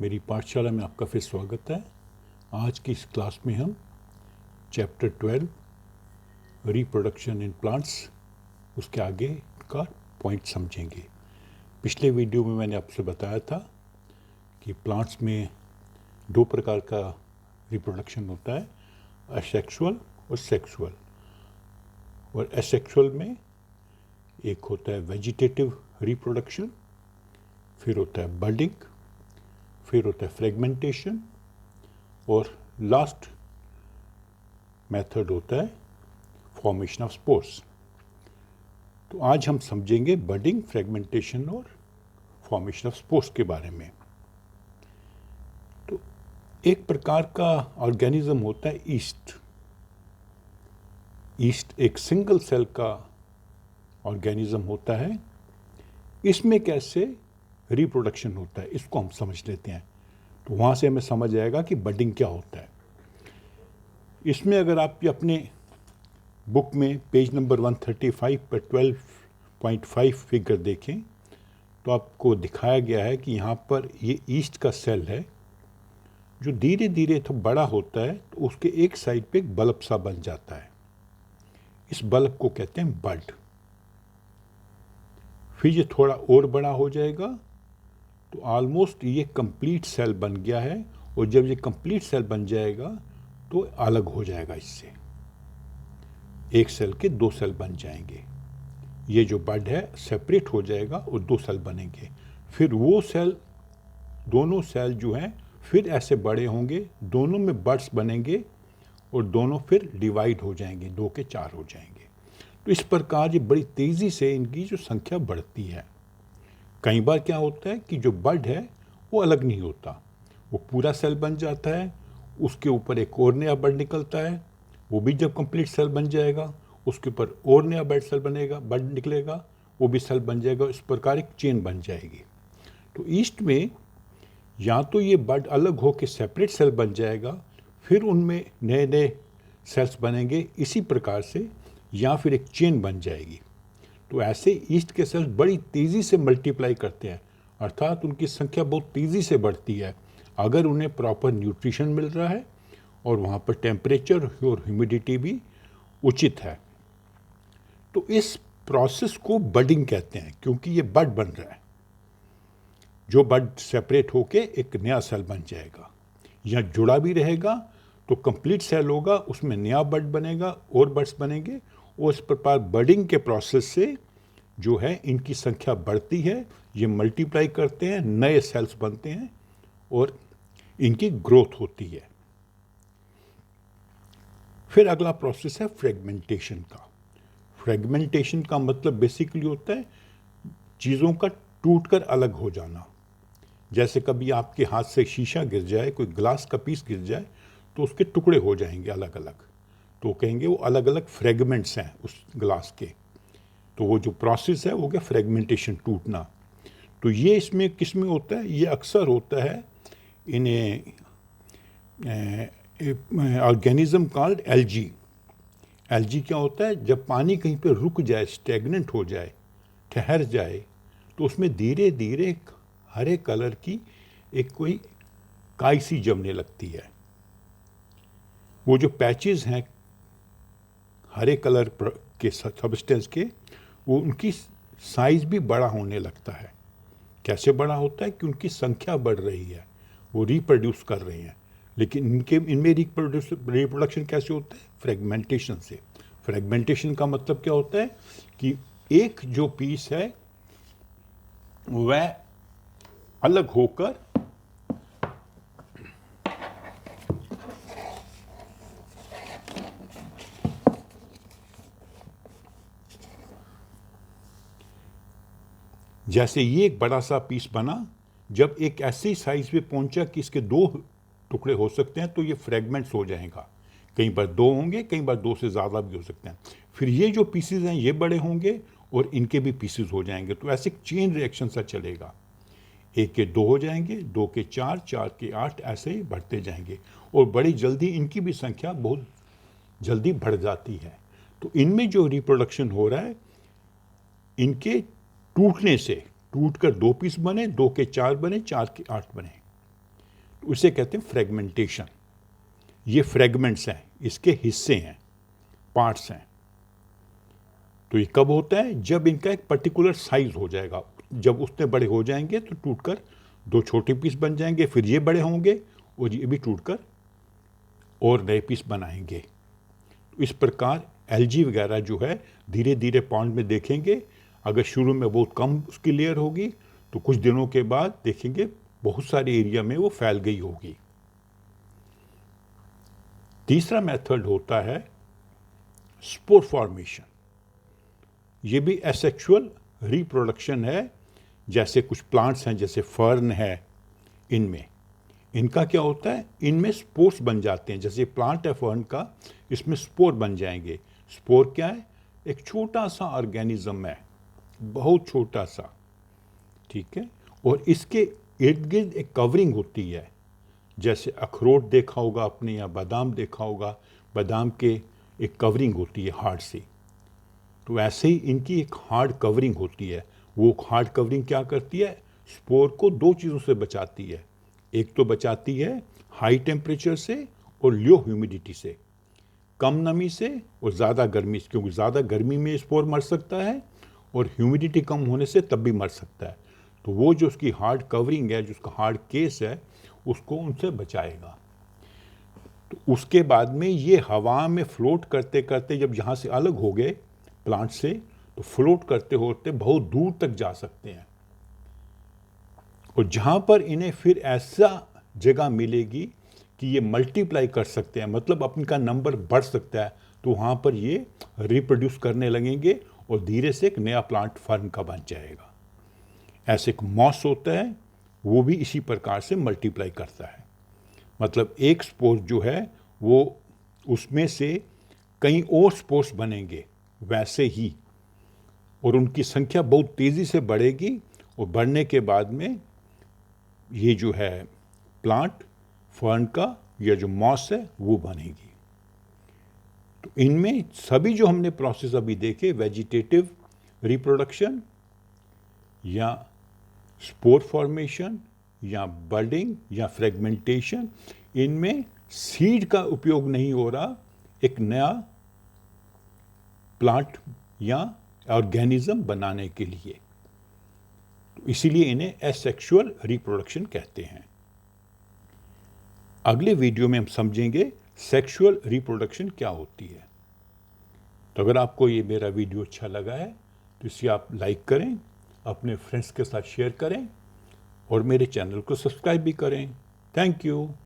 मेरी पाठशाला में आपका फिर स्वागत है। आज की इस क्लास में हम चैप्टर 12 रिप्रोडक्शन इन प्लांट्स उसके आगे का पॉइंट समझेंगे। पिछले वीडियो में मैंने आपसे बताया था कि प्लांट्स में दो प्रकार का रिप्रोडक्शन होता है, असेक्सुअल और सेक्सुअल। और असेक्सुअल में एक होता है वेजिटेटिव रिप्रोडक्शन, फिर होता है बडिंग, फिर होता है फ्रेगमेंटेशन और लास्ट मेथड होता है फॉर्मेशन ऑफ स्पोर्स। तो आज हम समझेंगे बडिंग, फ्रेगमेंटेशन और फॉर्मेशन ऑफ स्पोर्स के बारे में। तो एक प्रकार का ऑर्गेनिज्म होता है ईस्ट। ईस्ट एक सिंगल सेल का ऑर्गेनिज्म होता है। इसमें कैसे रिप्रोडक्शन होता है इसको हम समझ लेते हैं, तो वहाँ से हमें समझ आएगा कि बडिंग क्या होता है। इसमें अगर आप अपने बुक में पेज नंबर 135 पर 12.5 फिगर देखें तो आपको दिखाया गया है कि यहाँ पर ये ईस्ट का सेल है जो धीरे धीरे तो बड़ा होता है, तो उसके एक साइड पे एक बल्ब सा बन जाता है। इस बल्ब को कहते हैं बड। फिर ये थोड़ा और बड़ा हो जाएगा तो ऑलमोस्ट ये कंप्लीट सेल बन गया है, और जब ये कंप्लीट सेल बन जाएगा तो अलग हो जाएगा। इससे एक सेल के दो सेल बन जाएंगे। ये जो बड है सेपरेट हो जाएगा और दो सेल बनेंगे। फिर वो सेल, दोनों सेल जो हैं फिर ऐसे बड़े होंगे, दोनों में बड्स बनेंगे और दोनों फिर डिवाइड हो जाएंगे, 2 के 4 हो जाएंगे। तो इस प्रकार ये बड़ी तेज़ी से इनकी जो संख्या बढ़ती है। कई बार क्या होता है कि जो बड है वो अलग नहीं होता, वो पूरा सेल बन जाता है, उसके ऊपर एक और नया बड निकलता है, वो भी जब कंप्लीट सेल बन जाएगा उसके ऊपर और नया बड निकलेगा, वो भी सेल बन जाएगा। इस प्रकार एक चेन बन जाएगी। तो ईस्ट में या तो ये बड अलग हो के सेपरेट सेल बन जाएगा, फिर उनमें नए नए सेल्स बनेंगे इसी प्रकार से, या फिर एक चेन बन जाएगी। तो ऐसे ईस्ट के सेल्स बड़ी तेज़ी से मल्टीप्लाई करते हैं, अर्थात उनकी संख्या बहुत तेज़ी से बढ़ती है अगर उन्हें प्रॉपर न्यूट्रिशन मिल रहा है और वहाँ पर टेम्परेचर और ह्यूमिडिटी भी उचित है। तो इस प्रोसेस को बडिंग कहते हैं, क्योंकि ये बड बन रहा है। जो बड सेपरेट होके एक नया सेल बन जाएगा या जुड़ा भी रहेगा तो कंप्लीट सेल होगा, उसमें नया बड बनेगा और बड्स बनेंगे। और इस प्रकार बडिंग के प्रोसेस से जो है इनकी संख्या बढ़ती है, ये मल्टीप्लाई करते हैं, नए सेल्स बनते हैं और इनकी ग्रोथ होती है। फिर अगला प्रोसेस है फ्रेगमेंटेशन का। फ्रेगमेंटेशन का मतलब बेसिकली होता है चीज़ों का टूटकर अलग हो जाना। जैसे कभी आपके हाथ से शीशा गिर जाए, कोई ग्लास का पीस गिर जाए, तो उसके टुकड़े हो जाएंगे अलग अलग, तो कहेंगे वो अलग अलग फ्रेगमेंट्स हैं उस ग्लास के। तो वो जो प्रोसेस है वो क्या, फ्रेगमेंटेशन, टूटना। तो ये इसमें किस में होता है, ये अक्सर होता है इन ऑर्गेनिज्म कॉल्ड एल्गी। एल्गी क्या होता है, जब पानी कहीं पे रुक जाए, स्टेगनेंट हो जाए, ठहर जाए, तो उसमें धीरे धीरे हरे कलर की एक कोई काई सी जमने लगती है। वो जो पैचेस हैं हरे कलर के सब्सटेंस के, वो उनकी साइज भी बड़ा होने लगता है। कैसे बड़ा होता है कि उनकी संख्या बढ़ रही है, वो रिप्रोड्यूस कर रहे हैं। लेकिन इनमें रिप्रोडक्शन कैसे होता है, फ्रेगमेंटेशन से। फ्रेगमेंटेशन का मतलब क्या होता है कि एक जो पीस है वह अलग होकर जैसे ये एक बड़ा सा पीस बना, जब एक ऐसी साइज पे पहुंचा कि इसके 2 टुकड़े हो सकते हैं, तो ये फ्रेगमेंट्स हो जाएगा। कई बार 2 होंगे, कई बार 2 से ज़्यादा भी हो सकते हैं। फिर ये जो पीसेस हैं ये बड़े होंगे और इनके भी पीसेस हो जाएंगे। तो ऐसे चेन रिएक्शन सा चलेगा, 1 के 2 हो जाएंगे, 2 के 4, 4 के 8, ऐसे ही बढ़ते जाएंगे। और बड़ी जल्दी इनकी भी संख्या बहुत जल्दी बढ़ जाती है। तो इनमें जो रिप्रोडक्शन हो रहा है, इनके टूटने से, टूटकर 2 पीस बने, 2 के 4 बने, 4 के 8 बने। उसे कहते हैं फ्रेगमेंटेशन। ये फ्रेगमेंट्स हैं, इसके हिस्से हैं, पार्ट्स हैं। तो ये कब होता है? जब इनका एक पर्टिकुलर साइज हो जाएगा। जब उतने बड़े हो जाएंगे तो टूटकर दो छोटे पीस बन जाएंगे, फिर ये बड़े होंगे और ये भी टूटकर और नए पीस बनाएंगे। इस प्रकार एलजी वगैरह जो है धीरे धीरे पॉन्ड में देखेंगे, अगर शुरू में बहुत कम उसकी लेयर होगी तो कुछ दिनों के बाद देखेंगे बहुत सारे एरिया में वो फैल गई होगी। तीसरा मेथड होता है स्पोर फॉर्मेशन। ये भी एसेक्सुअल रिप्रोडक्शन है। जैसे कुछ प्लांट्स हैं, जैसे फर्न है, इनमें इनका क्या होता है, इनमें स्पोर्स बन जाते हैं। जैसे प्लांट है फर्न का, इसमें स्पोर बन जाएंगे। स्पोर क्या है? एक छोटा सा ऑर्गेनिज्म है, बहुत छोटा सा, ठीक है। और इसके इर्द गिर्द एक कवरिंग होती है। जैसे अखरोट देखा होगा आपने या बादाम देखा होगा, बादाम के एक कवरिंग होती है हार्ड सी। तो ऐसे ही इनकी एक हार्ड कवरिंग होती है। वो हार्ड कवरिंग क्या करती है? स्पोर को दो चीज़ों से बचाती है। एक तो बचाती है हाई टेम्परेचर से और लो ह्यूमिडिटी से, कम नमी से और ज़्यादा गर्मी से, क्योंकि ज़्यादा गर्मी में स्पोर मर सकता है और ह्यूमिडिटी कम होने से तब भी मर सकता है। तो वो जो उसकी हार्ड कवरिंग है, जो उसका हार्ड केस है, उसको उनसे बचाएगा। तो उसके बाद में ये हवा में फ्लोट करते करते जब यहाँ से अलग हो गए प्लांट से, तो फ्लोट करते होते बहुत दूर तक जा सकते हैं। और जहाँ पर इन्हें फिर ऐसा जगह मिलेगी कि ये मल्टीप्लाई कर सकते हैं, मतलब अपने का नंबर बढ़ सकता है, तो वहाँ पर ये रिप्रोड्यूस करने लगेंगे और धीरे से एक नया प्लांट फर्न का बन जाएगा। ऐसे एक मॉस होता है, वो भी इसी प्रकार से मल्टीप्लाई करता है। मतलब एक स्पोर जो है वो उसमें से कई और स्पोर्स बनेंगे वैसे ही, और उनकी संख्या बहुत तेज़ी से बढ़ेगी। और बढ़ने के बाद में ये जो है प्लांट फर्न का या जो मॉस है वो बनेगी। तो इनमें सभी जो हमने प्रोसेस अभी देखे, वेजिटेटिव रिप्रोडक्शन या स्पोर फॉर्मेशन या बडिंग या फ्रेगमेंटेशन, इनमें सीड का उपयोग नहीं हो रहा एक नया प्लांट या ऑर्गेनिज्म बनाने के लिए। तो इसीलिए इन्हें एसेक्सुअल रिप्रोडक्शन कहते हैं। अगले वीडियो में हम समझेंगे सेक्सुअल रिप्रोडक्शन क्या होती है। तो अगर आपको ये मेरा वीडियो अच्छा लगा है तो इसे आप लाइक करें, अपने फ्रेंड्स के साथ शेयर करें और मेरे चैनल को सब्सक्राइब भी करें। Thank you.